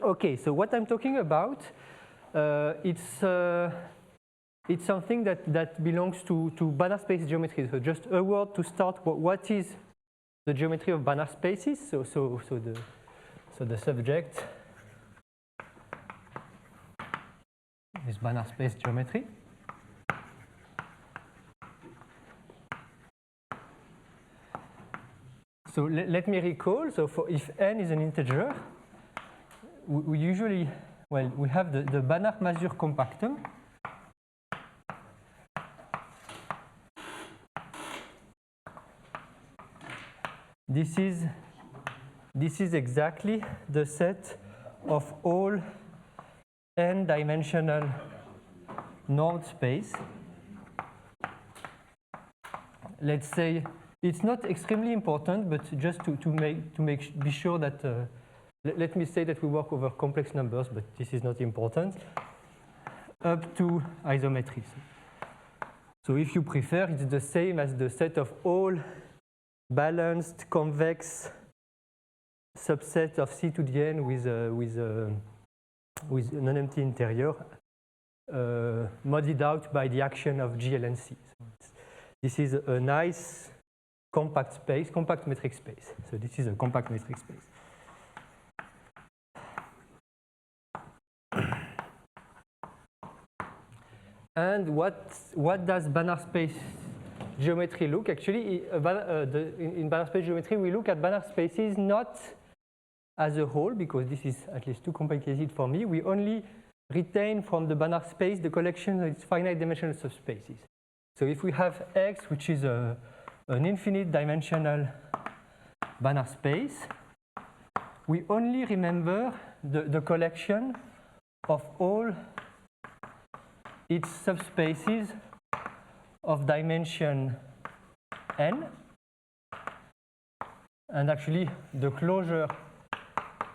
Okay, so what I'm talking about, it's something that belongs to Banach space geometry. So just a word to start. What is the geometry of Banach spaces? So the subject is Banach space geometry. So let me recall. So if n is an integer, we usually, well, we have the Banach-Mazur compactum. This is exactly the set of all n-dimensional normed space. Let's say it's not extremely important, but just be sure that let me say that we work over complex numbers, but this is not important. Up to isometry. So if you prefer, it's the same as the set of all balanced convex subset of C to the n with non-empty interior, modded out by the action of GLN C. So this is a nice compact space, compact metric space. So this is a compact metric space. And what does Banach space geometry look? Actually, in Banach space geometry, we look at Banach spaces not as a whole, because this is at least too complicated for me. We only retain from the Banach space the collection of its finite dimensional subspaces. So if we have X, which is an infinite dimensional Banach space, we only remember the collection of all its subspaces of dimension n, and actually the closure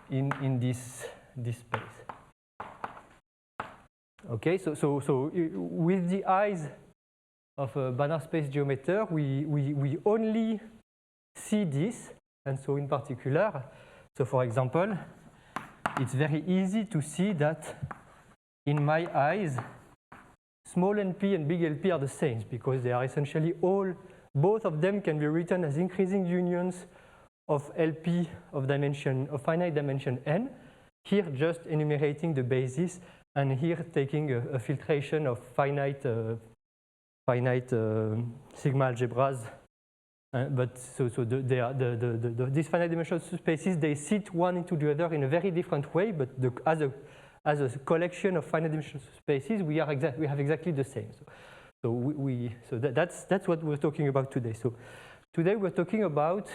in this space. Okay, so with the eyes of a Banach space geometer, we only see this, and so in particular, so for example, it's very easy to see that in my eyes, small np and big LP are the same, because they are essentially both of them can be written as increasing unions of LP of finite dimension n. Here just enumerating the basis, and here taking a filtration of finite sigma algebras. But these finite dimensional spaces, they sit one into the other in a very different way, but as a collection of finite dimensional spaces, we have exactly the same. So that's what we're talking about today. So today we're talking about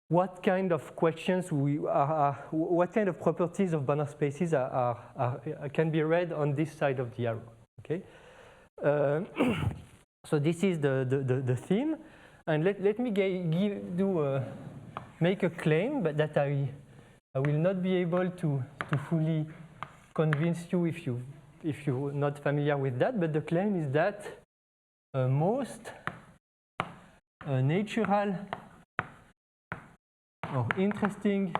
what kind of questions what kind of properties of Banach spaces can be read on this side of the arrow. Okay. So this is the theme, and let me make a claim, but that I will not be able to fully convince you if you're not familiar with that. But the claim is that most natural or interesting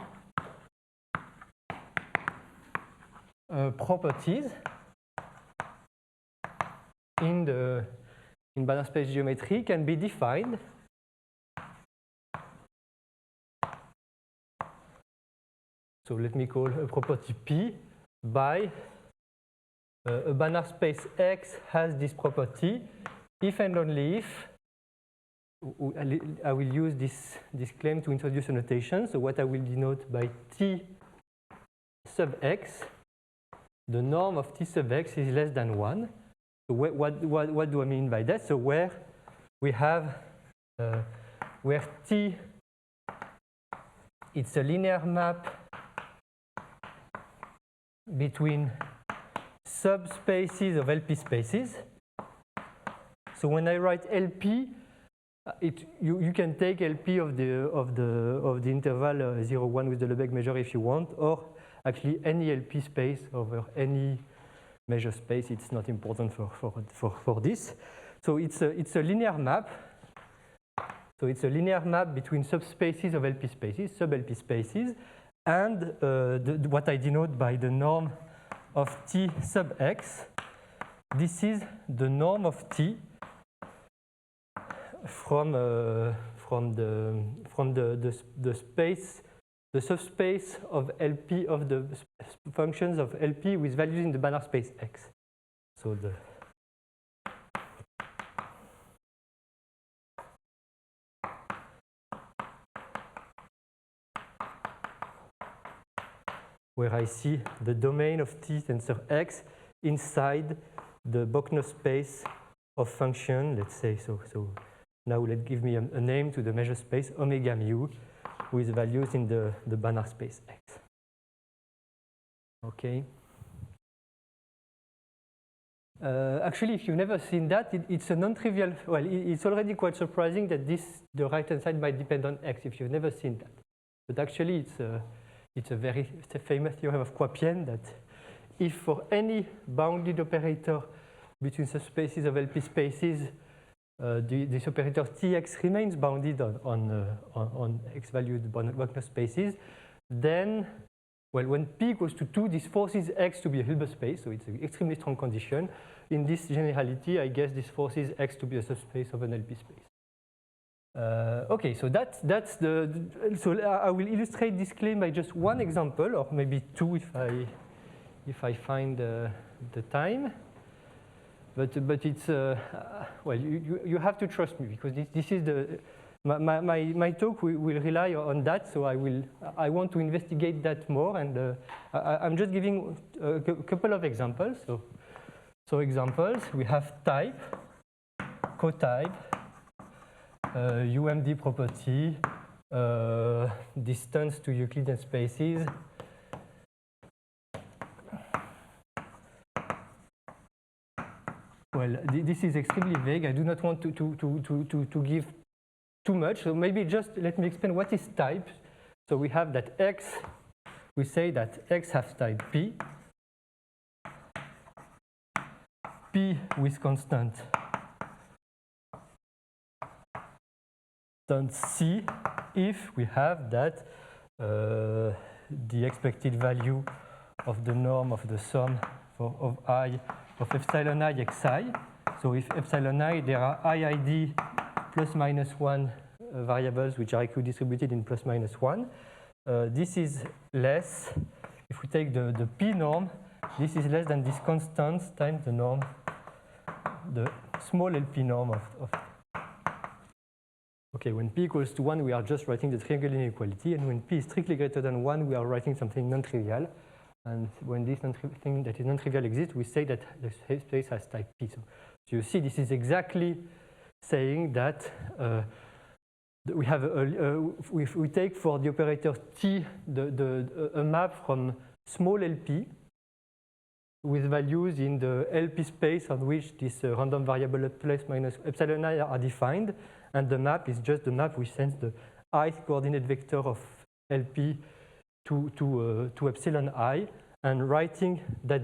properties in Banach space geometry can be defined so let me call a property P by a Banach space X has this property if and only if I will use this claim to introduce a notation. So what I will denote by T sub X, the norm of T sub X is less than 1. So what do I mean by that? So where we have where T, it's a linear map between subspaces of LP spaces. So when I write LP, you can take LP of the interval 0, 1 with the Lebesgue measure if you want, or actually any LP space over any measure space. It's not important for this. So it's a linear map. So it's a linear map between subspaces of LP spaces, sub-LP spaces, and what I denote by the norm of T sub x. This is the norm of T from the space, the subspace of LP of the functions of LP with values in the Banach space X. So where I see the domain of T tensor X inside the Bochner space of function, let's say, so now let's give me a name to the measure space omega mu with values in the Banach space X. Okay. Actually, if you've never seen that, it's a non-trivial, well, it's already quite surprising that the right-hand side might depend on X if you've never seen that. But actually, it's a very famous theorem of Quapien that if for any bounded operator between subspaces of LP spaces, this operator Tx remains bounded on X-valued Bochner spaces, then, well, when P equals to 2, this forces X to be a Hilbert space, so it's an extremely strong condition. In this generality, I guess this forces X to be a subspace of an LP space. Okay, so that's so I will illustrate this claim by just one example, or maybe two if I find the time. But it's well, you have to trust me because this is my talk will rely on that. So I want to investigate that more, and I'm just giving a couple of examples. So examples, we have type, cotype, UMD property, distance to Euclidean spaces. Well, this is extremely vague. I do not want to give too much. So maybe just let me explain what is type. So we have that X, we say that X has type P. P with constant C if we have that the expected value of the norm of the sum of I of epsilon I xi. So if epsilon I, there are IID plus minus 1 variables which are equidistributed in plus minus 1. This is less, if we take the P norm, this is less than this constant times the norm, the small LP norm of okay, when P equals to 1, we are just writing the triangle inequality, and when P is strictly greater than 1, we are writing something non-trivial. And when this thing that is non-trivial exists, we say that the space has type P. So you see, this is exactly saying that we have if we take for the operator T a map from small LP with values in the LP space on which this random variable plus minus epsilon I are defined, and the map is just the map which sends the ith coordinate vector of LP to epsilon I, and writing that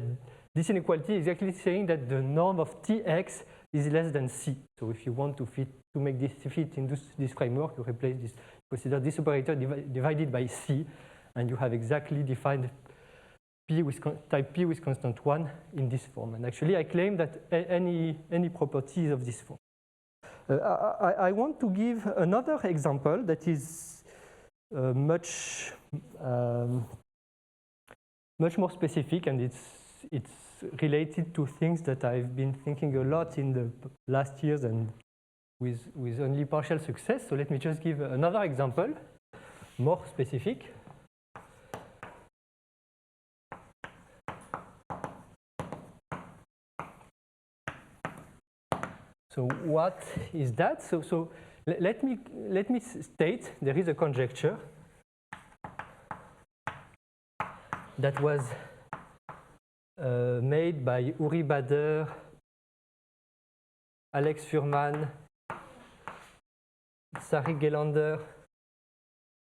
this inequality is actually saying that the norm of Tx is less than C. So if you want to make this fit in this framework, you replace this, consider this operator divided by C, and you have exactly defined P with type P with constant 1 in this form. And actually, I claim that any property is of this form. I want to give another example that is much more specific, and it's related to things that I've been thinking a lot in the last years and with only partial success. So let me just give another example, more specific. So what is that? So let me state there is a conjecture that was made by Uri Bader, Alex Furman, Sari Gelander,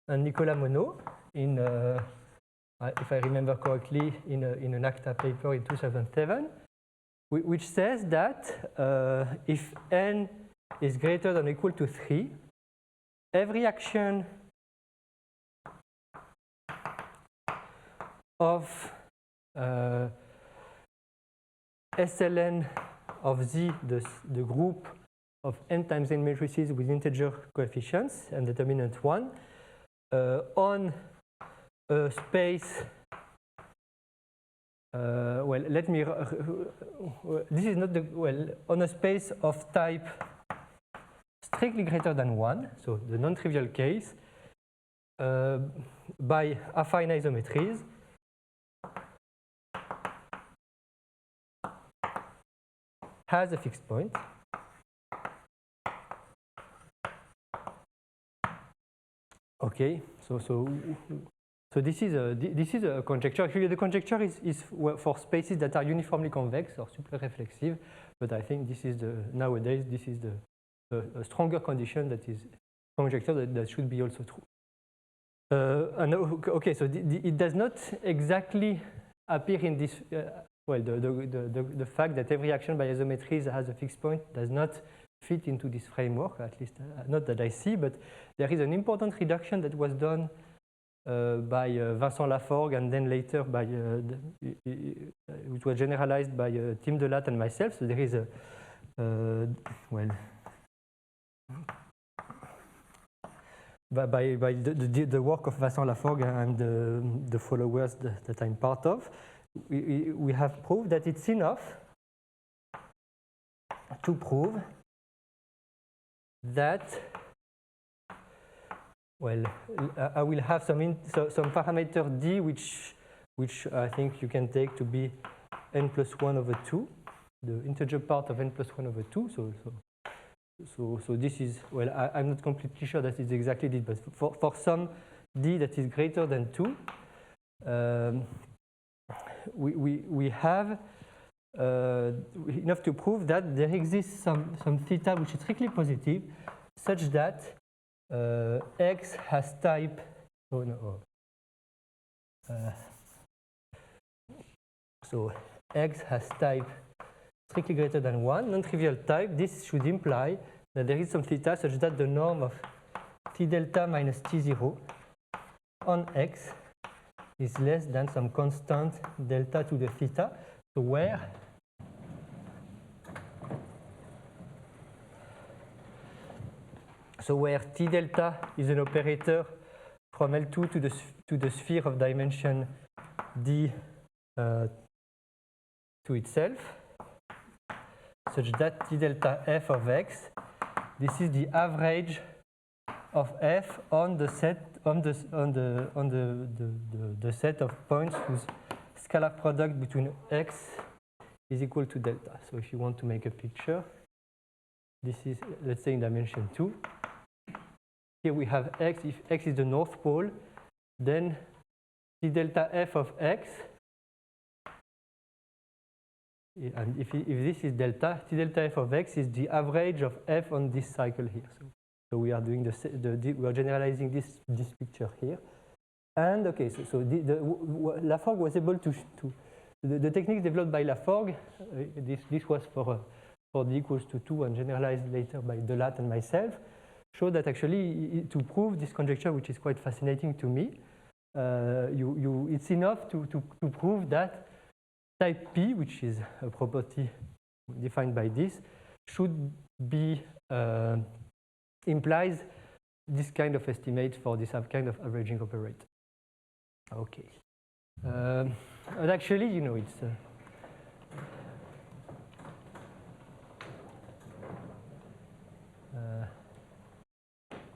and Nicolas Monod in, if I remember correctly, in an ACTA paper in 2007. Which says that if n is greater than or equal to 3, every action of SLN of Z, the group of n times n matrices with integer coefficients and determinant 1 on a space. Well, let me. This is not the on a space of type strictly greater than 1, so the non-trivial case, by affine isometries. Has a fixed point. Okay, so this is a conjecture. Actually, the conjecture is for spaces that are uniformly convex or superreflexive. But I think this is nowadays this is a stronger condition that is conjecture that should be also true. Okay, so it does not exactly appear in this. Well, the fact that every action by isometries has a fixed point does not fit into this framework, at least not that I see, but there is an important reduction that was done by Vincent Laforgue and then later by, which was generalized by Tim Delatte and myself. So there is a, well, by the work of Vincent Laforgue and the followers that I'm part of, we have proved that it's enough to prove that, well, I will have some parameter d which I think you can take to be n plus 1 over 2, the integer part of n plus 1 over 2. So this is, well, I'm not completely sure that it's exactly this, but for some d that is greater than 2, we have enough to prove that there exists some theta which is strictly positive, such that x has type. So x has type strictly greater than 1, non-trivial type. This should imply that there is some theta such that the norm of t delta minus t0 on x is less than some constant delta to the theta. So where t delta is an operator from L2 to the sphere of dimension d to itself, such that t delta f of x, this is the average of f on the set the set of points whose scalar product between x is equal to delta. So if you want to make a picture, this is, let's say, in dimension 2. Here we have x. If x is the north pole, then t delta f of x, and if this is delta, t delta f of x is the average of f on this cycle here. So we are doing we are generalizing this picture here. And okay, so Laforgue was able to the techniques developed by Laforgue. This was for d equals to 2 and generalized later by Delatte and myself, show that actually to prove this conjecture, which is quite fascinating to me, it's enough to prove that type P, which is a property defined by this, should be implies this kind of estimate for this kind of averaging operator. Okay, but actually, you know, it's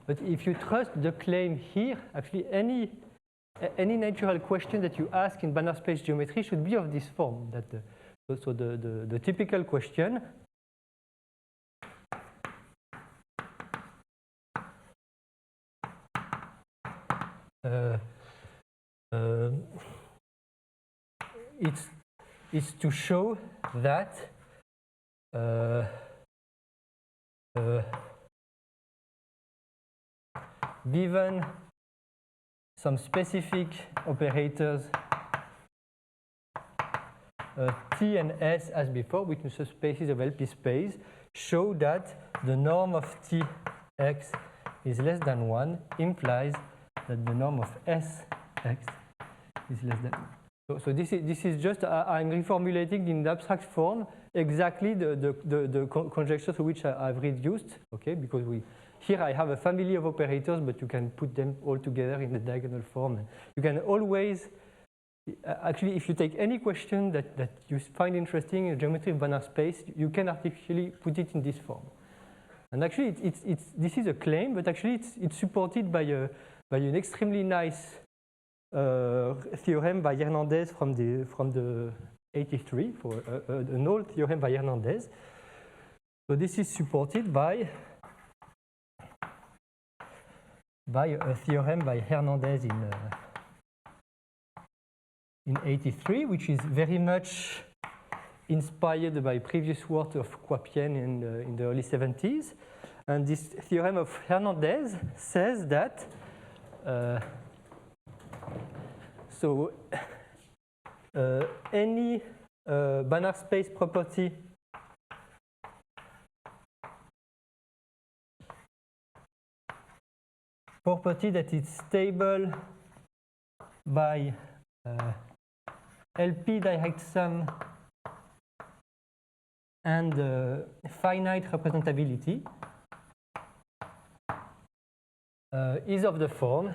but if you trust the claim here, actually any natural question that you ask in Banach space geometry should be of this form. That so the typical question it's to show that given some specific operators T and S as before, which is spaces of LP space, show that the norm of Tx is less than 1 implies that the norm of Sx is less than 1. So this is just I'm reformulating in the abstract form exactly the conjecture to which I've reduced. Okay, because here I have a family of operators, but you can put them all together in the diagonal form. You can always actually, if you take any question that you find interesting in geometry of Banach space, you can artificially put it in this form. And actually, this is a claim, but actually it's supported by an extremely nice theorem by Hernandez from the 83 for an old theorem by Hernandez. So this is supported by a theorem by Hernandez in 83, which is very much inspired by previous work of Quapien in the early 70s. And this theorem of Hernandez says that any Banach space property that is stable by LP direct sum and finite representability is of the form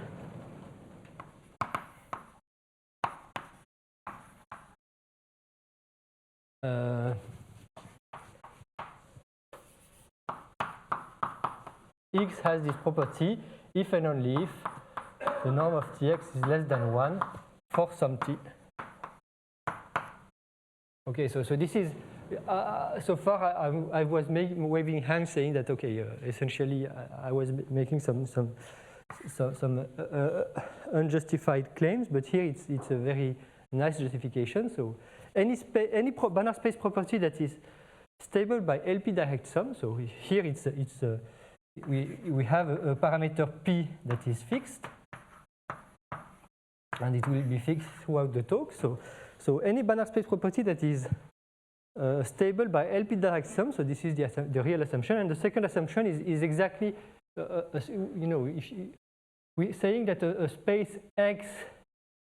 X has this property if and only if the norm of Tx is less than 1 for some T. Okay, so this is, so far I was waving hands saying that, okay, essentially I was making some unjustified claims, but here it's a very nice justification. So any Banach space property that is stable by LP direct sum, so here we have a parameter P that is fixed, and it will be fixed throughout the talk. So any Banach space property that is stable by LP direct sum, so this is the real assumption, and the second assumption is exactly, we're saying that a space X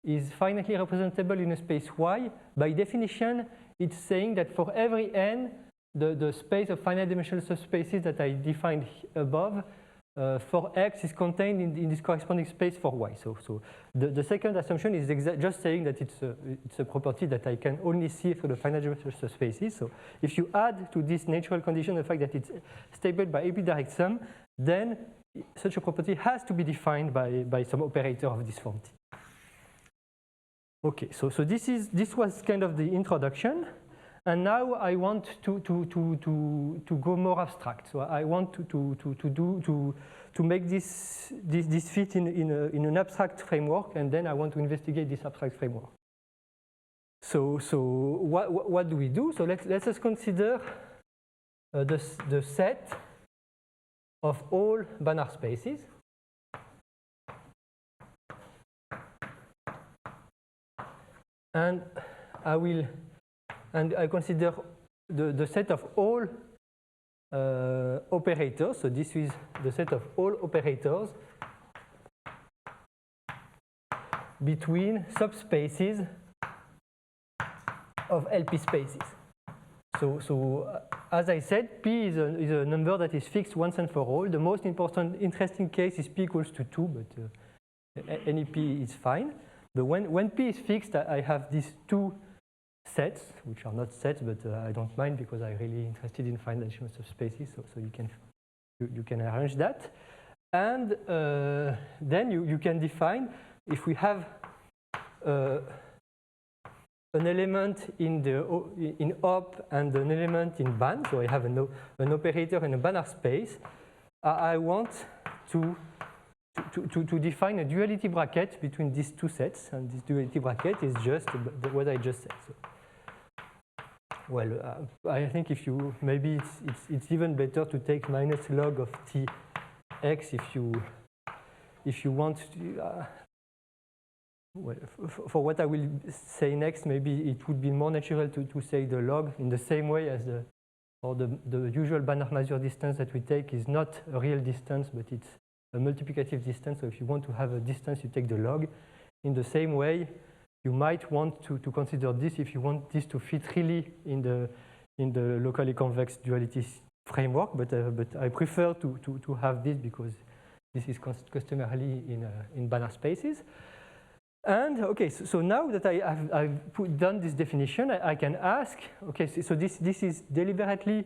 is finitely representable in a space Y. By definition, it's saying that for every n, the space of finite dimensional subspaces that I defined above for X is contained in this corresponding space for Y. So the second assumption is just saying that it's a property that I can only see through the finite dimensional subspaces. So if you add to this natural condition the fact that it's stable by LP direct sum, then such a property has to be defined by some operator of this form T. Okay, so this was kind of the introduction. And now I want to go more abstract. So I want to make this fit in an abstract framework, and then I want to investigate this abstract framework. So what do we do? So let's just consider the set of all Banach spaces. And I consider the set of all operators. So this is the set of all operators between subspaces of LP spaces. So as I said, P is a number that is fixed once and for all. The most interesting case is P equals to 2, but any P is fine. But when P is fixed, I have these two sets, which are not sets, but I don't mind because I'm really interested in finite dimensional subspaces, so you can arrange that. And then you can define, if we have an element in op and an element in ban, so I have an operator in a Banach space, I want to define a duality bracket between these two sets, and this duality bracket is just what I just said. So, well, I think maybe it's even better to take minus log of Tx if you want to. Well, for what I will say next, maybe it would be more natural to say the log in the same way as the usual Banach-Mazur distance that we take is not a real distance, but it's a multiplicative distance. So if you want to have a distance, you take the log. In the same way, you might want to consider this if you want this to fit really in the locally convex duality framework, but I prefer to have this because this is customarily in Banach spaces. And okay, so now that I've done this definition, I can ask, okay, so this is deliberately,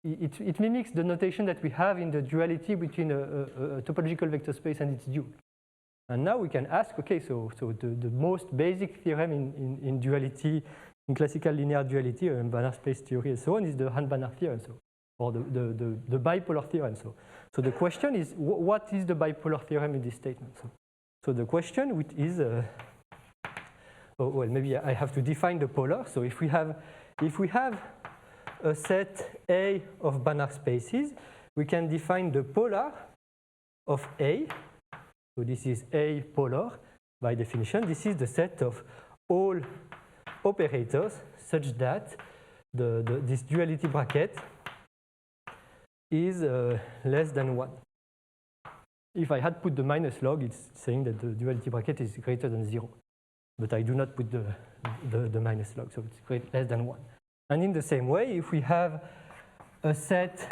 it mimics the notation that we have in the duality between a topological vector space and its dual. And now we can ask, okay, so the most basic theorem in duality, in classical linear duality, in Banach space theory and so on, is the Hahn-Banach theorem, or the bipolar theorem. So the question is, what is the bipolar theorem in this statement? So the question is, well, maybe I have to define the polar. So if we have a set A of Banach spaces, we can define the polar of A. So this is A polar by definition. This is the set of all operators such that this duality bracket is less than 1. If I had put the minus log, it's saying that the duality bracket is greater than 0. But I do not put the minus log, so it's less than 1. And in the same way, if we have a set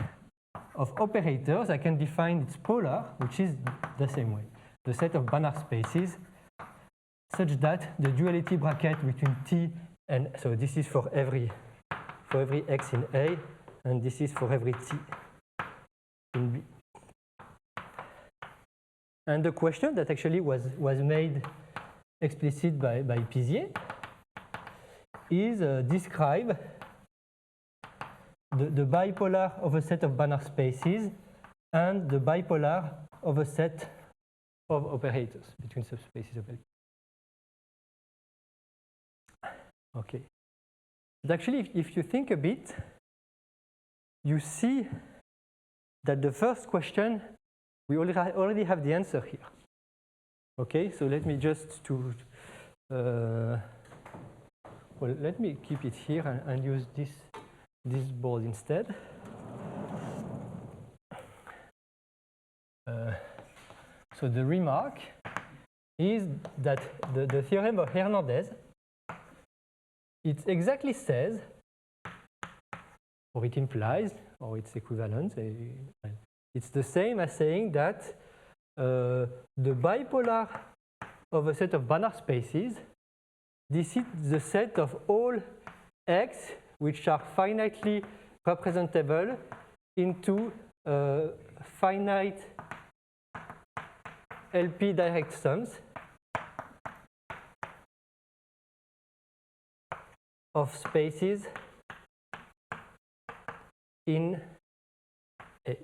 of operators, I can define its polar, which is the same way. The set of Banach spaces such that the duality bracket between T and, so this is for every x in A, and this is for every T in B. And the question that actually was made explicit by Pizier is describe the bipolar of a set of Banach spaces and the bipolar of a set of operators between subspaces of L. Okay. But actually, if you think a bit, you see that the first question, we already have the answer here. Okay, so let me just well, let me keep it here and use this board instead. So the remark is that the theorem of Hernandez, it exactly says, or it implies, or it's equivalent, it's the same as saying that the bipolar of a set of Banach spaces, this is the set of all x which are finitely representable into finite LP direct sums of spaces in A.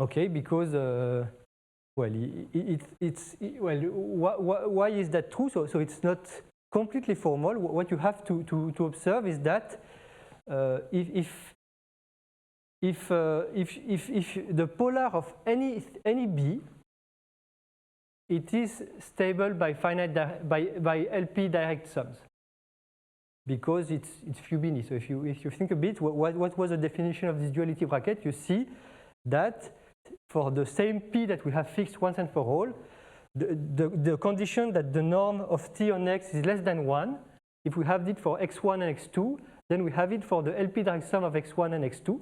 Okay, because well, why is that true? So it's not completely formal. What you have to observe is that if the polar of any B, it is stable by finite by LP direct sums, because it's Fubini. So if you think a bit, what was the definition of this duality bracket? You see that for the same P that we have fixed once and for all, the condition that the norm of T on X is less than 1, if we have it for X1 and X2, then we have it for the LP direct sum of X1 and X2.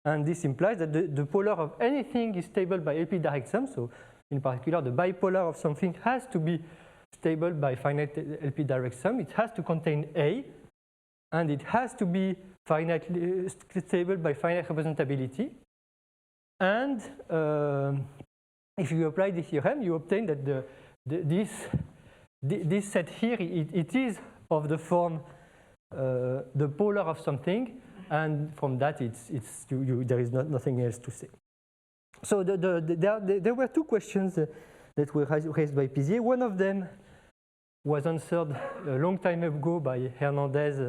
And this implies that the polar of anything is stable by LP direct sum. So in particular, the bipolar of something has to be stable by finite LP direct sum. It has to contain A, and it has to be finitely stable by finite representability. And if you apply this theorem, you obtain that this set here, it is of the form the polar of something, and from that there is nothing else to say. So there were two questions that were raised by Pizier. One of them was answered a long time ago by Hernandez,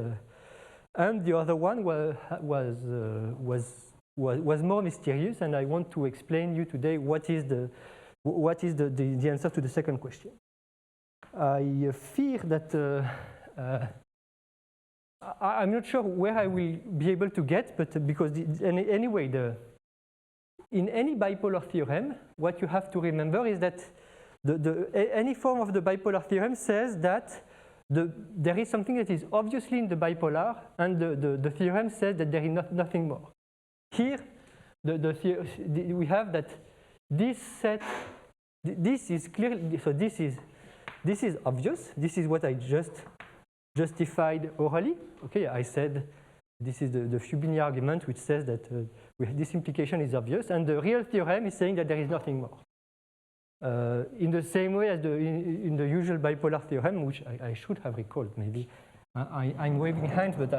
and the other one was more mysterious, and I want to explain you today what is the answer to the second question. I fear that I'm not sure where I will be able to get, but because anyway, in any bipolar theorem, what you have to remember is that any form of the bipolar theorem says that there is something that is obviously in the bipolar, and the theorem says that there is nothing more. Here, we have that this set, this is clearly, so this is obvious. This is what I just justified orally. Okay, I said this is the Fubini argument, which says that this implication is obvious, and the real theorem is saying that there is nothing more. In the same way as in the usual bipolar theorem, which I should have recalled, maybe. I'm waving hands, but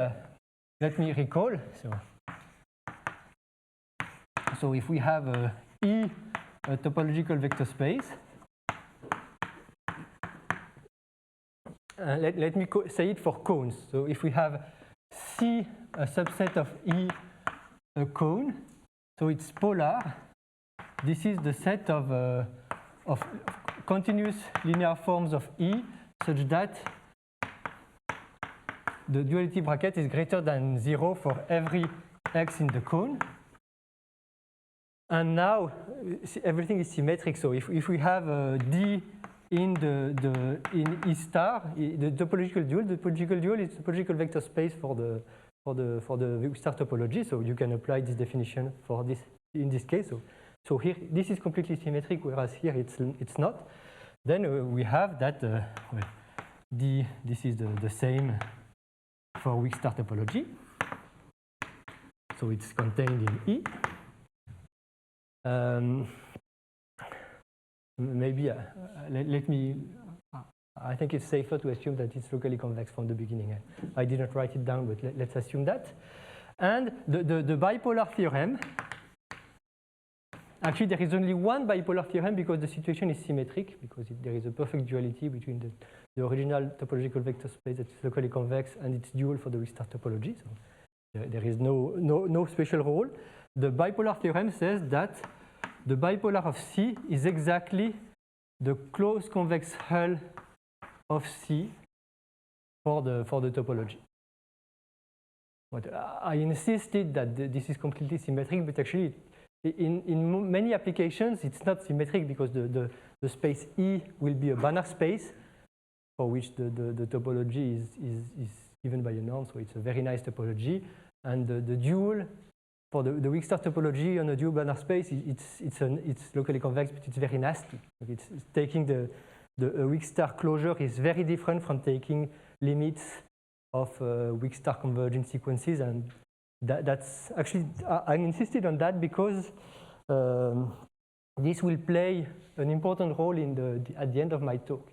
let me recall. So if we have E, a topological vector space, let me say it for cones. So if we have C, a subset of E, a cone, so it's polar. This is the set of continuous linear forms of E such that the duality bracket is greater than 0 for every x in the cone. And now everything is symmetric. So if we have D in in E star, the topological dual is the topological vector space for the Weak star topology. So you can apply this definition for this in this case. So here this is completely symmetric, whereas here it's not. Then we have that D. This is the same for weak star topology. So it's contained in E. Maybe let me. I think it's safer to assume that it's locally convex from the beginning. I didn't write it down, but let's assume that. And the bipolar theorem. Actually, there is only one bipolar theorem because the situation is symmetric, because there is a perfect duality between the original topological vector space that is locally convex and its dual for the weak star topology. So there is no special rule. The bipolar theorem says that the bipolar of C is exactly the closed convex hull of C for the topology. But I insisted that this is completely symmetric, but actually in many applications it's not symmetric because the space E will be a Banach space for which the topology is given by a norm, so it's a very nice topology. And the dual for the weak star topology on a dual Banach space, it's locally convex, but it's very nasty. It's taking the weak star closure is very different from taking limits of weak star convergence sequences, and that's actually I insisted on that because this will play an important role in at the end of my talk.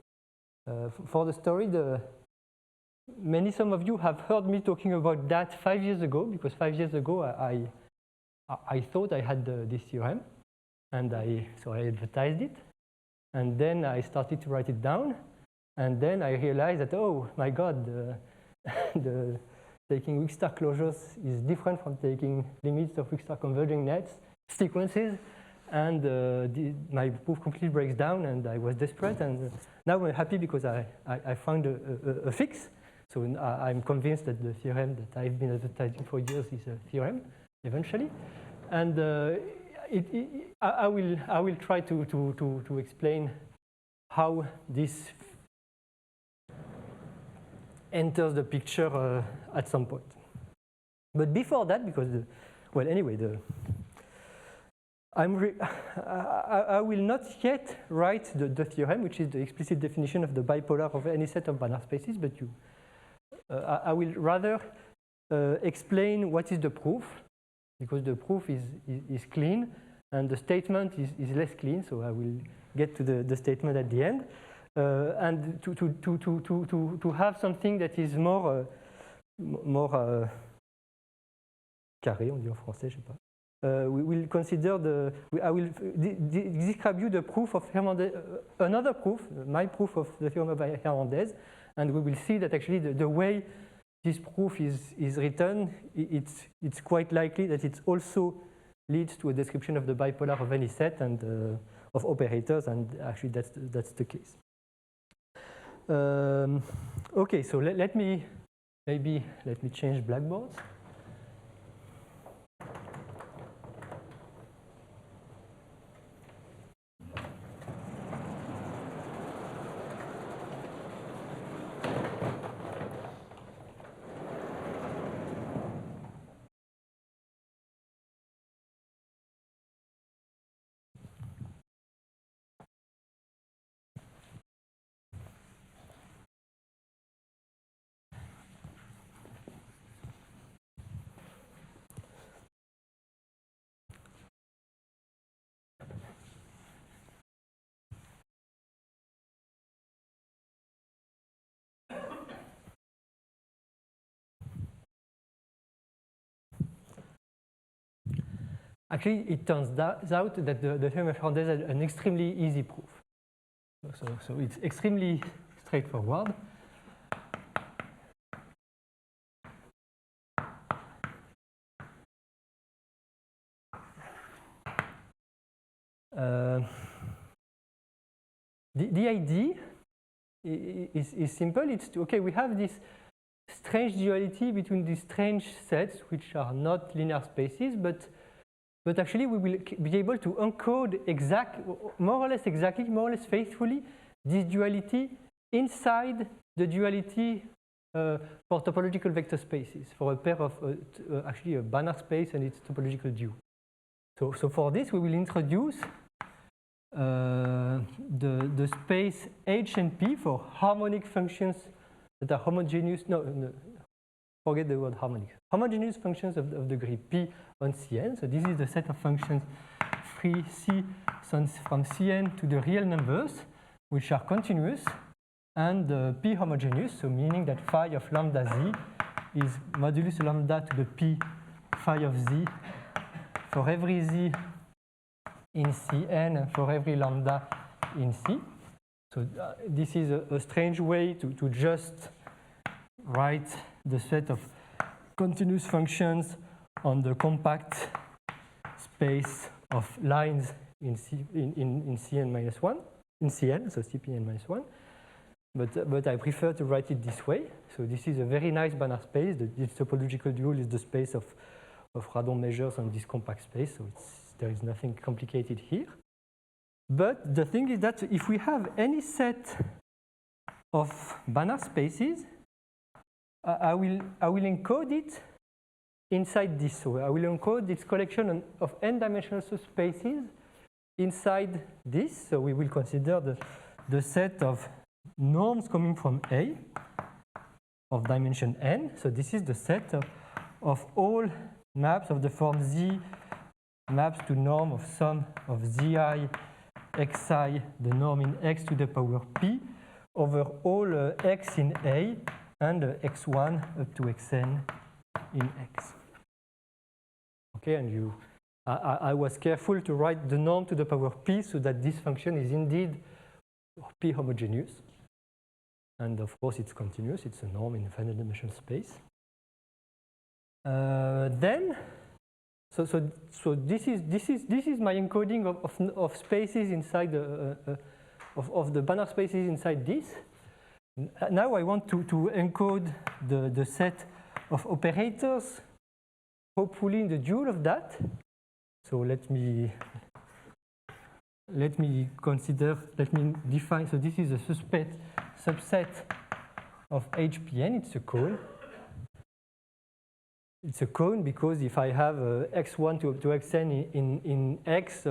For the story, some of you have heard me talking about that 5 years ago, because 5 years ago I thought I had this theorem, and so I advertised it, and then I started to write it down, and then I realized that, oh my God, taking weak star closures is different from taking limits of weak star converging nets sequences, and my proof completely breaks down, and I was desperate, and now I'm happy because I found a fix. So I'm convinced that the theorem that I've been advertising for years is a theorem eventually, and I will try to explain how this enters the picture at some point. But before that, because I will not yet write the theorem, which is the explicit definition of the bipolar of any set of Banach spaces, but I will rather explain what is the proof, because the proof is clean and the statement is less clean. So I will get to the statement at the end, and to have something that is more carré, on dit en français, je sais pas. We will consider I will describe you the proof of Hernandez, another proof, my proof of the theorem by Hernandez, and we will see that actually the way this proof is written, it's quite likely that it also leads to a description of the bipolar of any set and of operators, and actually that's the case. Okay, so let me change Blackboard. Actually, it turns out that the theorem of Hernandez is an extremely easy proof. So it's extremely straightforward. The idea is simple. It's okay. We have this strange duality between these strange sets, which are not linear spaces, but actually we will be able to encode more or less exactly, more or less faithfully, this duality inside the duality for topological vector spaces, for a pair of actually a Banach space and its topological dual. So for this, we will introduce the space H and P for harmonic functions that are homogeneous. No, forget the word harmonic. Homogeneous functions of degree P on Cn. So this is the set of functions free C from Cn to the real numbers, which are continuous and P homogeneous. So meaning that phi of lambda Z is modulus lambda to the P phi of Z for every Z in Cn and for every lambda in C. So this is a strange way to just write the set of continuous functions on the compact space of lines in Cn minus 1, in Cn, so Cpn minus 1. But I prefer to write it this way. So this is a very nice Banach space. This topological dual is the space of Radon measures on this compact space. So there is nothing complicated here. But the thing is that if we have any set of Banach spaces, I will encode it inside this. So I will encode this collection of n-dimensional spaces inside this. So we will consider the set of norms coming from A of dimension n. So this is the set of all maps of the form Z maps to norm of sum of Zi xi, the norm in x to the power p, over all x in A and x1 up to xn in x. Okay, and I was careful to write the norm to the power p so that this function is indeed p homogeneous. And of course, it's continuous. It's a norm in a finite dimensional space. So this is my encoding of spaces inside of the Banach spaces inside this. Now I want to encode the set of operators, hopefully in the dual of that. So let me define. So this is a subset of HPN. It's a cone. It's a cone because if I have x1 to xn in x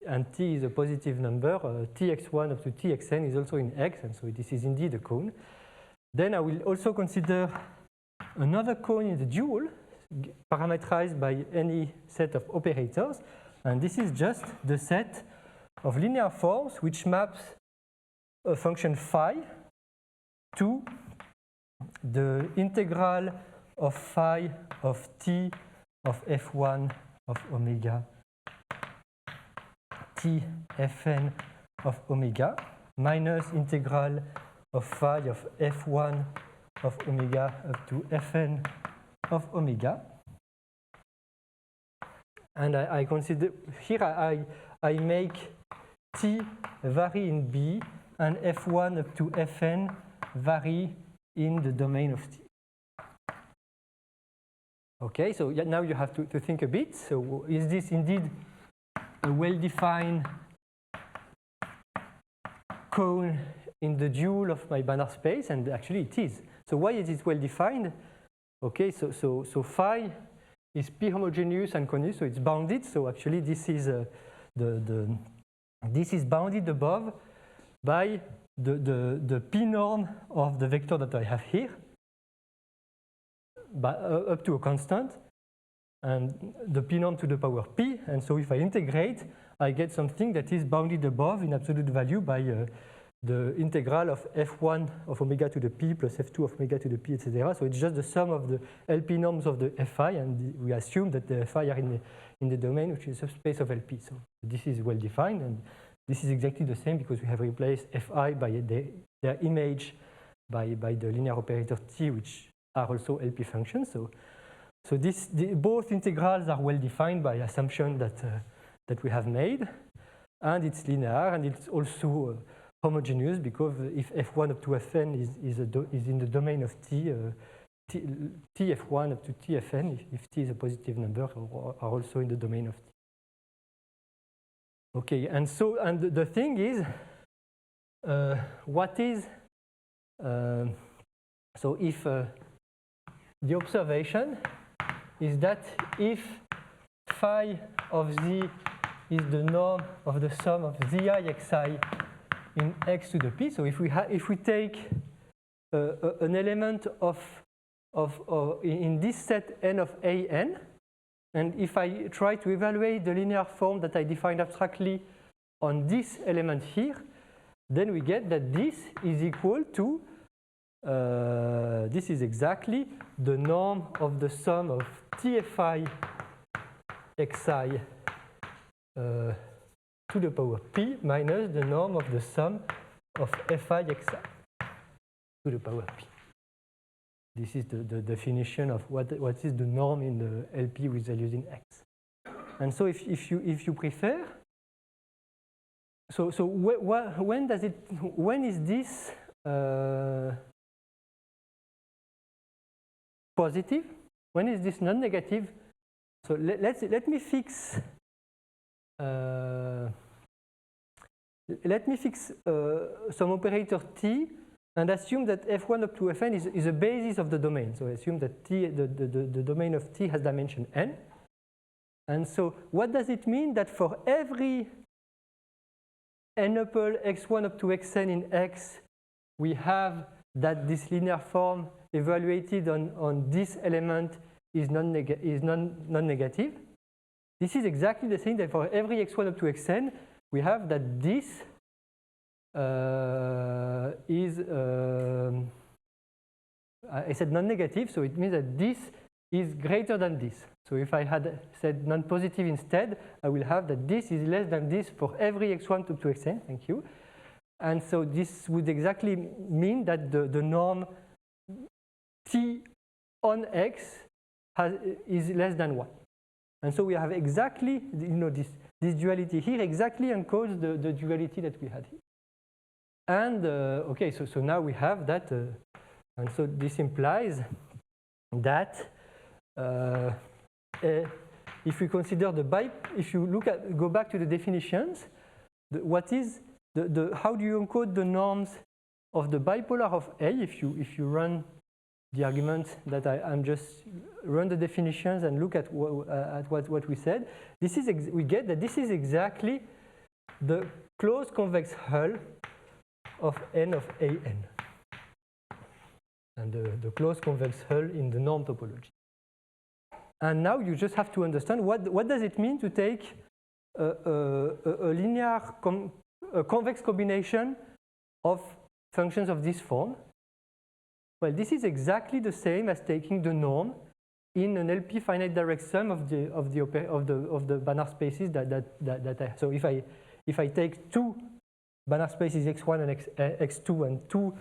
and t is a positive number, tx1 up to txn is also in x, and so this is indeed a cone. Then I will also consider another cone in the dual, parameterized by any set of operators, and this is just the set of linear forms which maps a function phi to the integral of phi of t of f1 of omega t fn of omega minus integral of phi of f1 of omega up to fn of omega. And I consider here I make t vary in B and f1 up to fn vary in the domain of t. Okay, so now you have to think a bit. So is this indeed a well-defined cone in the dual of my Banach space? And actually it is. So why is it well-defined? Okay, so phi is p homogeneous and continuous, so it's bounded. So actually this is this is bounded above by the p norm of the vector that I have here, up to a constant, and the p norm to the power p. And so if I integrate, I get something that is bounded above in absolute value by the integral of f1 of omega to the p plus f2 of omega to the p, etc. So it's just the sum of the LP norms of the Fi, and we assume that the Fi are in the domain, which is a subspace of LP. So this is well defined, and this is exactly the same because we have replaced Fi by their image by the linear operator T, which are also LP functions. So both integrals are well defined by assumption that we have made, and it's linear, and it's also homogeneous because if f1 up to fn is in the domain of T, Tf1 up to Tfn, if T is a positive number, are also in the domain of T. Okay, and the thing is, what is so if the observation is that if phi of z is the norm of the sum of zi xi in x to the p, so if we take an element in this set n of an, and if I try to evaluate the linear form that I defined abstractly on this element here, then we get that this is equal to, this is exactly the norm of the sum of Tfi xi to the power p minus the norm of the sum of Fi xi to the power p. This is the definition of what is the norm in the LP with values in x. And so if you prefer, so when is this positive? When is this non-negative? So let me fix some operator T and assume that f1 up to fn is a basis of the domain. So assume that T, the domain of T has dimension n. And so what does it mean that for every n-tuple x1 up to xn in x, we have that this linear form evaluated on this element is non-negative? This is exactly the same that for every x1 up to xn, we have that this is, I said non-negative, so it means that this is greater than this. So if I had said non-positive instead, I will have that this is less than this for every x1 up to xn, thank you. And so this would exactly mean that the norm T on x is less than 1. And so we have exactly, this duality here exactly encodes the duality that we had here. And okay, so now we have that, and so this implies that if we consider if you go back to the definitions, how do you encode the norms of the bipolar of A if you run the argument that I'm just run the definitions and look at what we said. We get that this is exactly the closed convex hull of n of an, and the closed convex hull in the norm topology. And now you just have to understand what does it mean to take a linear convex combination of functions of this form. Well, this is exactly the same as taking the norm in an LP finite direct sum of the Banach spaces so if I take two Banach spaces x1 and x2 and two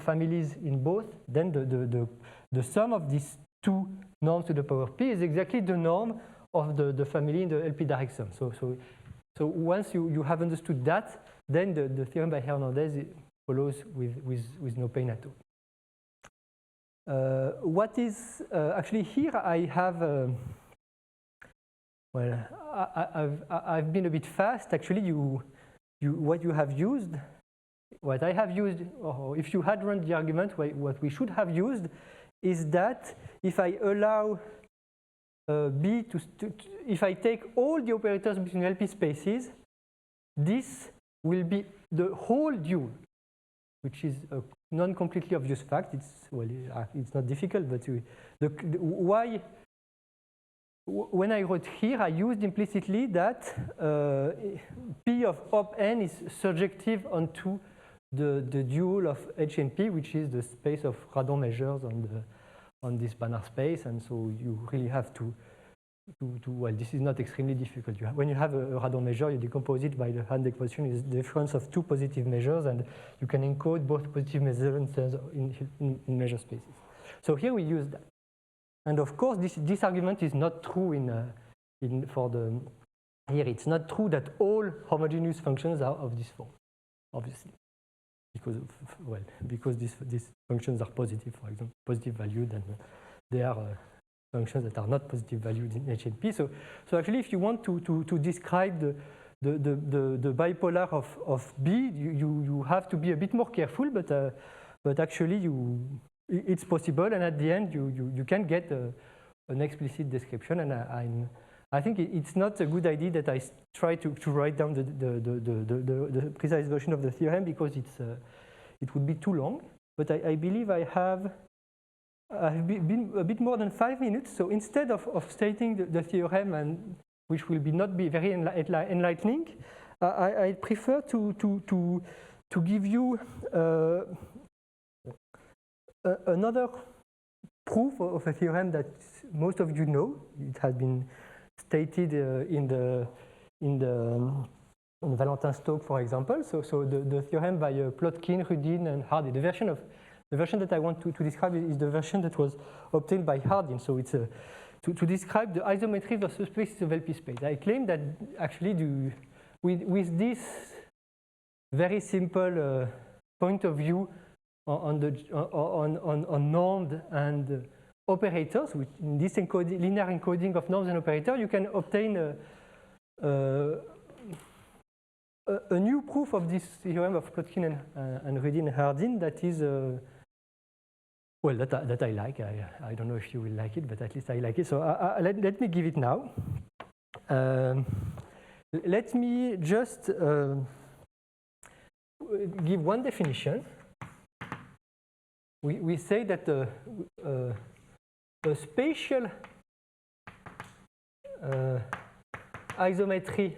families in both, then the sum of these two norms to the power p is exactly the norm of the family in the LP direct sum. So once you have understood that, then the theorem by Hernandez follows with no pain at all. What is actually here? I have I've been a bit fast. Actually, what I have used, or if you had run the argument, what we should have used is that if I allow B if I take all the operators between LP spaces, this will be the whole dual, which is a non-completely obvious fact. It's not difficult, but why? When I wrote here, I used implicitly that P of op n is surjective onto the dual of H and P, which is the space of Radon measures on this Banach space, and so you really have to well, this is not extremely difficult. When you have a Radon measure, you decompose it by the hand equation is the difference of two positive measures, and you can encode both positive measures in measure spaces. So here we use that. And of course, this argument is not true here it's not true that all homogeneous functions are of this form, obviously, because these functions are positive, for example, positive valued, and there are functions that are not positive valued in H and P. So actually, if you want to describe the bipolar of B, you have to be a bit more careful, but actually it's possible, and at the end you can get an explicit description. And I think it's not a good idea that I try to write down the precise version of the theorem, because it would be too long. But I believe I've been a bit more than 5 minutes. So instead of stating the theorem, and which will not be very enlightening, I prefer to give you another proof of a theorem that most of you know. It has been stated in Valentin-Stokes, for example. So the theorem by Plotkin, Rudin, and Hardin. The version that I want to describe is the version that was obtained by Hardin. So it's to describe the isometry of the subspaces of LP space. I claim that actually with this very simple point of view on normed and operators, which in this linear encoding of norms and operators, you can obtain a new proof of this theorem of Plotkin and Rudin and Hardin that is well, that I like. I don't know if you will like it, but at least I like it. So let me give it now. Let me just give one definition. We say that a spatial isometry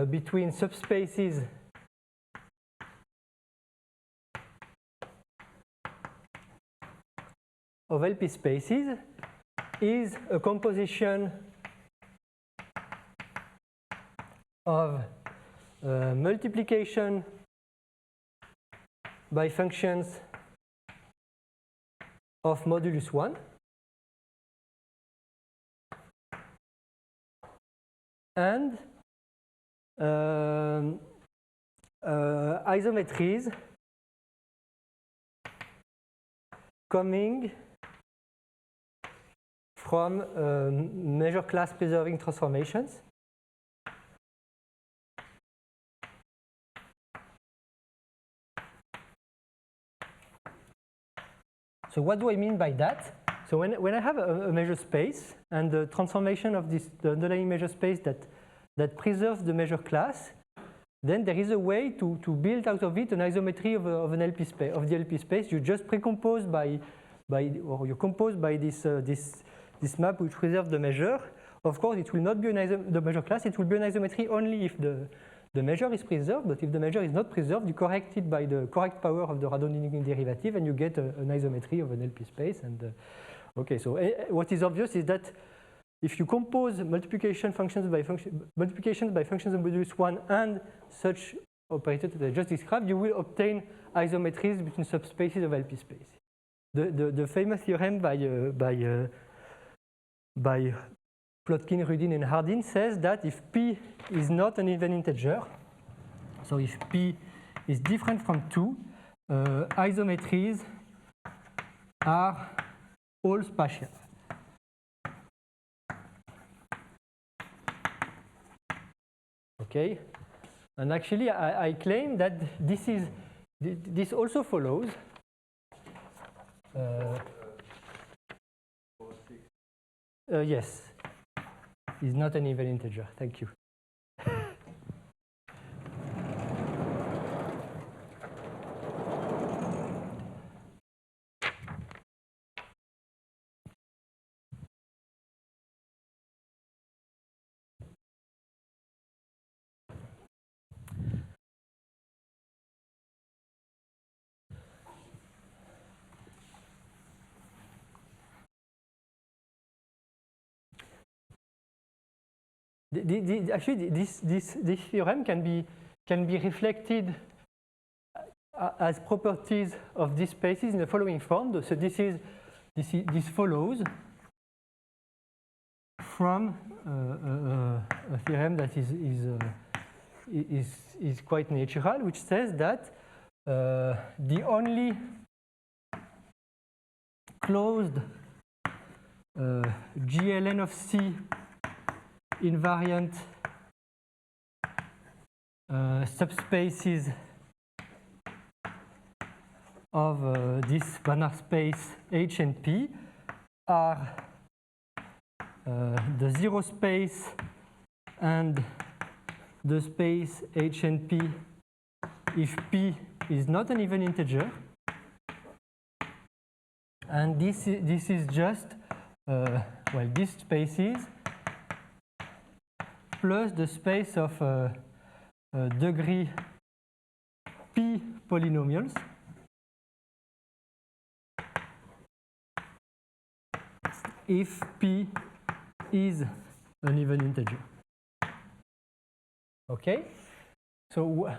between subspaces of LP spaces is a composition of multiplication by functions of modulus 1 and isometries coming from measure class preserving transformations. So what do I mean by that? So when I have a measure space and the transformation of the underlying measure space that preserves the measure class, then there is a way to build out of it an isometry of an LP space, of the LP space. You just precompose or you compose by this map which preserves the measure. Of course, it will not be the measure class. It will be an isometry only if the measure is preserved, but if the measure is not preserved, you correct it by the correct power of the Radon derivative, and you get an isometry of an LP space. And okay, so what is obvious is that if you compose multiplications by functions of modulus 1 and such operator that I just described, you will obtain isometries between subspaces of LP space. The famous theorem by Plotkin, Rudin, and Hardin says that if P is not an even integer, so if P is different from 2, isometries are all spatial. Okay, and actually I claim that this also follows. Yes, is not an even integer. Thank you. Actually, this theorem can be reflected as properties of these spaces in the following form. So this follows from a theorem that is quite natural, which says that the only closed GLN of C invariant subspaces of this Banach space H and P are the zero space and the space H and P if P is not an even integer. And this is just, well, these spaces plus the space of degree P polynomials if P is an even integer. Okay? So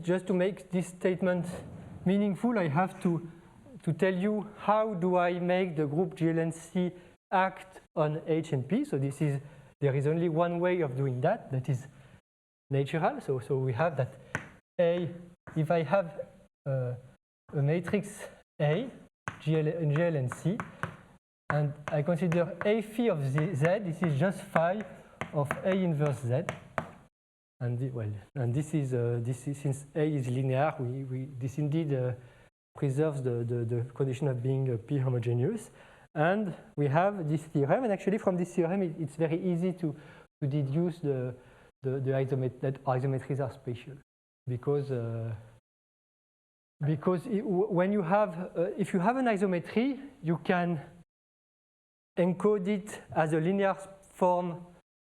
just to make this statement meaningful, I have to tell you how do I make the group GLNC act on H and P. So there is only one way of doing that, that is natural. So we have that A, if I have a matrix A, GLNC, and I consider A phi of Z, this is just phi of A inverse Z. And this is since A is linear, this indeed preserves the condition of being P homogeneous. And we have this theorem, and actually from this theorem it's very easy to deduce that isometries are spatial, because when you have if you have an isometry, you can encode it as a linear form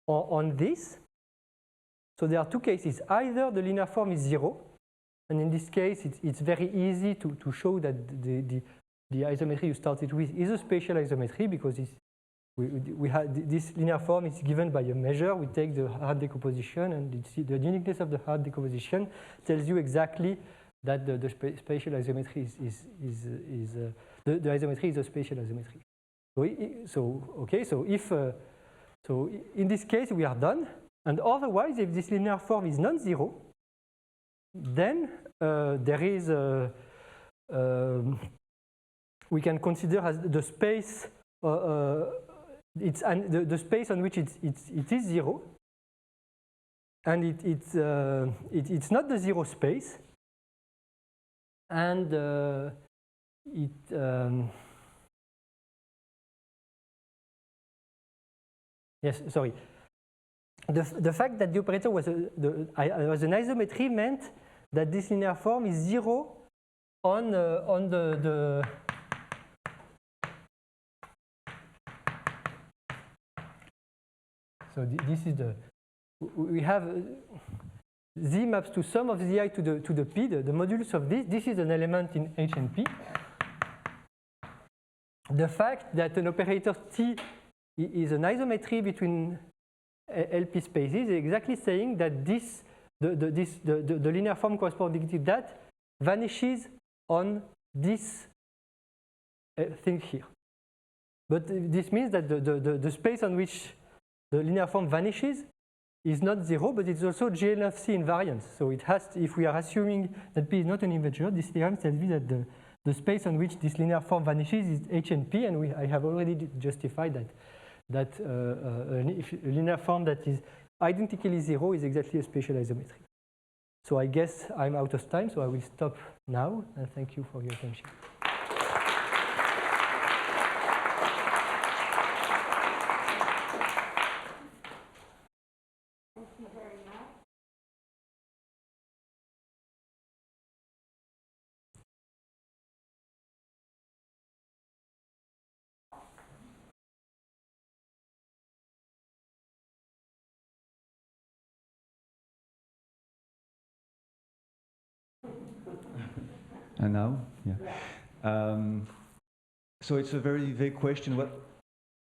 on this. So there are two cases. Either the linear form is 0, and in this case it's very easy to show that the isometry you started with is a spatial isometry, because we have this linear form is given by a measure. We take the hard decomposition, and the uniqueness of the hard decomposition tells you exactly that the spatial isometry the isometry is a spatial isometry. So in this case we are done. And otherwise, if this linear form is non-zero, then there is we can consider as the space the space on which it is 0, and it's not the 0 space, and yes, sorry. The fact that the operator was an isometry meant that this linear form is 0 on the so this is we have Z maps to sum of Zi to the P, the modulus of this. This is an element in H and P. The fact that an operator T is an isometry between LP spaces is exactly saying that the linear form corresponding to that vanishes on this thing here. But this means that the space on which the linear form vanishes is not 0, but it's also GLN of C invariant. So it has to, if we are assuming that P is not an integer, this theorem tells me that the space on which this linear form vanishes is H and P, and I have already justified that a linear form that is identically 0 is exactly a spatial isometry. So I guess I'm out of time, so I will stop now, and thank you for your attention. Thank you very much. And now, yeah. So it's a very vague question.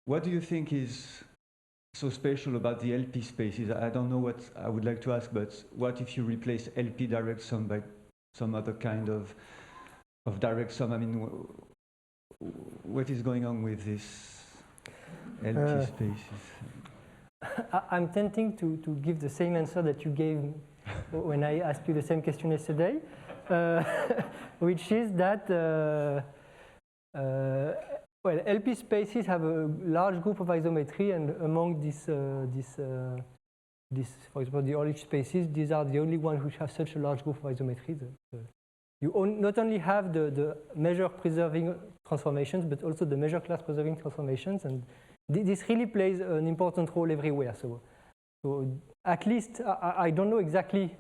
What do you think is so special about the LP spaces? I don't know what I would like to ask, but what if you replace LP direct sum by some other kind of direct sum? I mean, what is going on with this LP spaces? I'm tempting to give the same answer that you gave when I asked you the same question yesterday, which is that well, LP spaces have a large group of isometry, and among this, for example, the Orlich spaces, these are the only ones which have such a large group of isometry. You not only have the measure-preserving transformations, but also the measure class-preserving transformations, and this really plays an important role everywhere. So at least I don't know exactly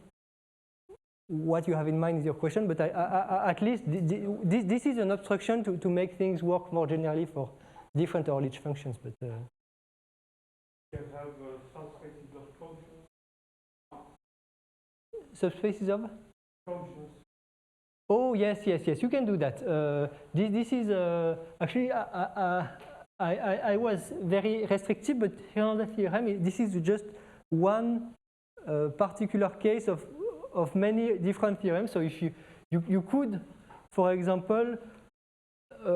what you have in mind is your question, but at least this is an obstruction to make things work more generally for different Orlich functions. But you can have subspaces of functions. Subspaces of Functions. Oh yes, you can do that. This is actually I was very restrictive, but here on the theorem, this is just one particular case of many different theorems. So if you could, for example,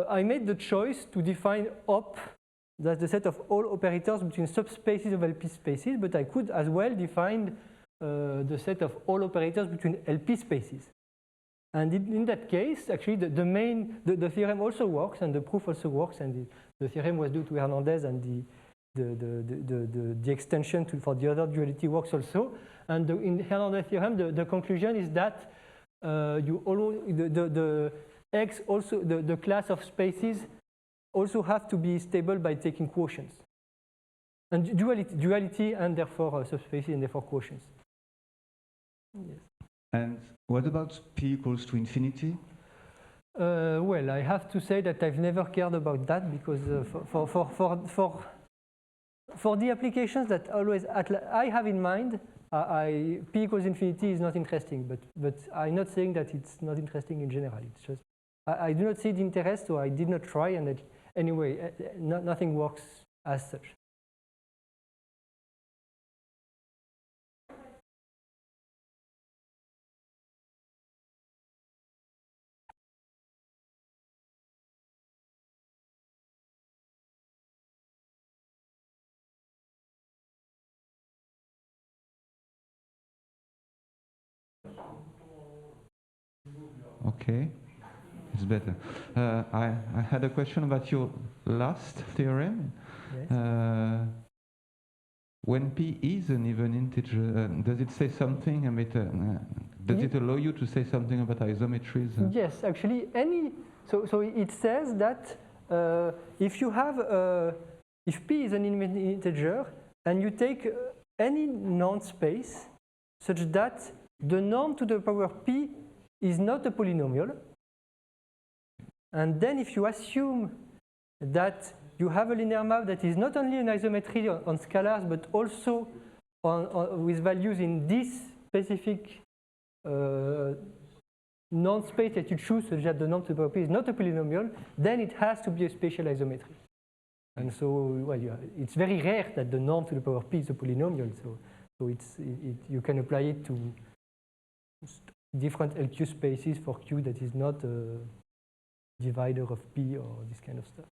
I made the choice to define op, that's the set of all operators between subspaces of LP spaces, but I could as well define the set of all operators between LP spaces. And in that case, actually, the theorem also works, and the proof also works, and the theorem was due to Hernandez, and the extension for the other duality works also. And in Hernandez theorem, the conclusion is that the X also the class of spaces also have to be stable by taking quotients, and duality and therefore subspaces and therefore quotients. Yes. And what about p equals to infinity? Well, I have to say that I've never cared about that, because for the applications that always I have in mind, p equals infinity is not interesting. But I'm not saying that it's not interesting in general. It's just I do not see the interest, so I did not try. And anyway, nothing works as such. Okay, it's better. I had a question about your last theorem. Yes. When p is an even integer, does it say something about? Does it allow you to say something about isometries? Yes, actually, so it says that if you have if p is an even integer and you take any normed space such that the norm to the power p is not a polynomial, and then if you assume that you have a linear map that is not only an isometry on scalars but also with values in this specific normed space that you choose, such that the norm to the power p is not a polynomial, then it has to be a spatial isometry. And so, well, it's very rare that the norm to the power p is a polynomial. So you can apply it to different LQ spaces for Q that is not a divider of P or this kind of stuff.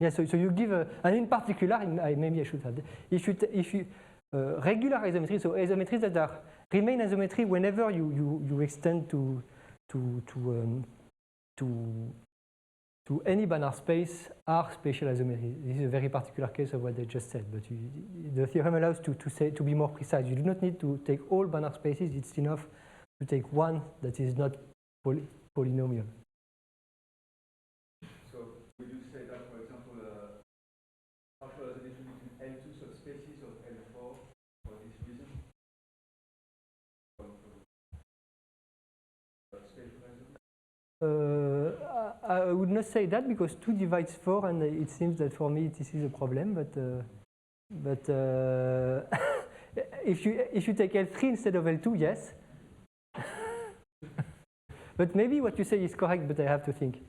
Yeah, so you give and in particular, maybe I should add, if you regular isometry, so isometries that remain isometry whenever you extend to any Banach space are spatial isometry. This is a very particular case of what I just said, but the theorem allows to be more precise. You do not need to take all Banach spaces. It's enough to take one that is not polynomial. So would you say that, for example, partial isometry between L2 subspaces of L4 for this reason? I would not say that, because 2 divides 4, and it seems that for me this is a problem. But if you take L3 instead of L2, yes. But maybe what you say is correct, but I have to think.